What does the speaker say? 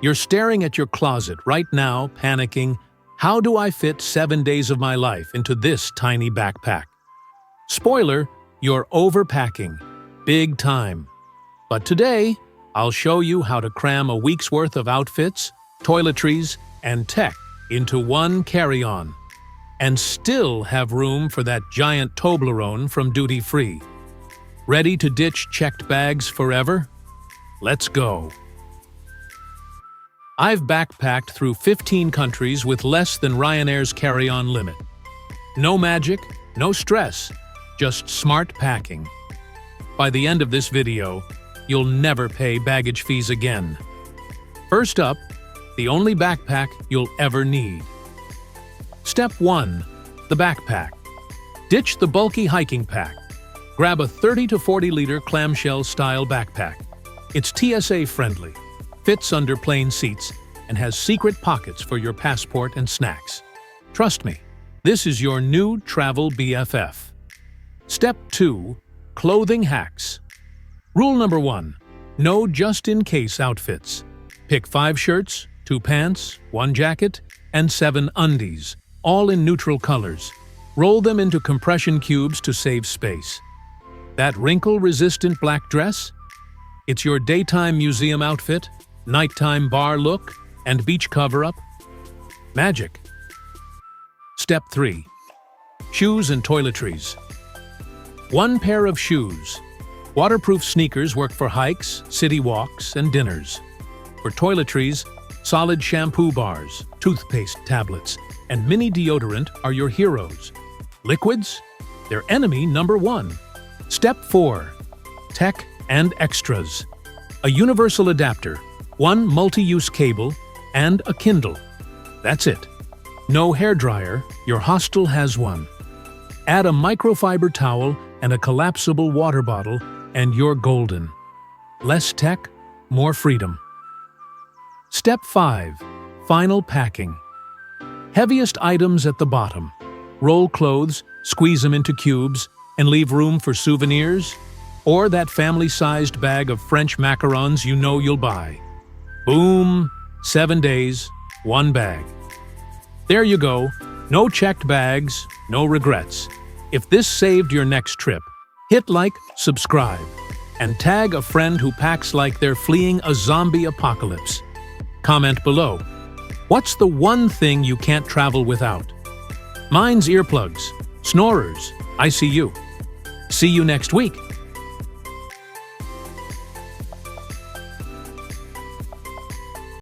You're staring at your closet right now, panicking, how do I fit 7 days of my life into this tiny backpack? Spoiler, you're overpacking. Big time. But today, I'll show you how to cram a week's worth of outfits, toiletries, and tech into one carry-on, and still have room for that giant Toblerone from duty-free. Ready to ditch checked bags forever? Let's go. I've backpacked through 15 countries with less than Ryanair's carry-on limit. No magic, no stress, just smart packing. By the end of this video, you'll never pay baggage fees again. First up, the only backpack you'll ever need. Step 1. The backpack. Ditch the bulky hiking pack. Grab a 30 to 40 liter clamshell-style backpack. It's TSA-friendly, fits under plain seats, and has secret pockets for your passport and snacks. Trust me, this is your new travel BFF. Step 2. Clothing hacks. Rule number 1. No just-in-case outfits. Pick 5 shirts, 2 pants, 1 jacket, and 7 undies, all in neutral colors. Roll them into compression cubes to save space. That wrinkle-resistant black dress? It's your daytime museum outfit, nighttime bar look, and beach cover-up? Magic. Step 3. Shoes and toiletries. 1 pair of shoes. Waterproof sneakers work for hikes, city walks, and dinners. For toiletries, solid shampoo bars, toothpaste tablets, and mini deodorant are your heroes. Liquids? They're enemy number 1. Step 4. Tech and extras. A universal adapter, 1 multi-use cable, and a Kindle. That's it. No hairdryer, your hostel has one. Add a microfiber towel and a collapsible water bottle, and you're golden. Less tech, more freedom. Step 5. Final packing. Heaviest items at the bottom. Roll clothes, squeeze them into cubes, and leave room for souvenirs, or that family-sized bag of French macarons you know you'll buy. Boom! 7 days, 1 bag. There you go. No checked bags, no regrets. If this saved your next trip, hit like, subscribe, and tag a friend who packs like they're fleeing a zombie apocalypse. Comment below. What's the one thing you can't travel without? Mine's earplugs. Snorers. I see you. See you next week.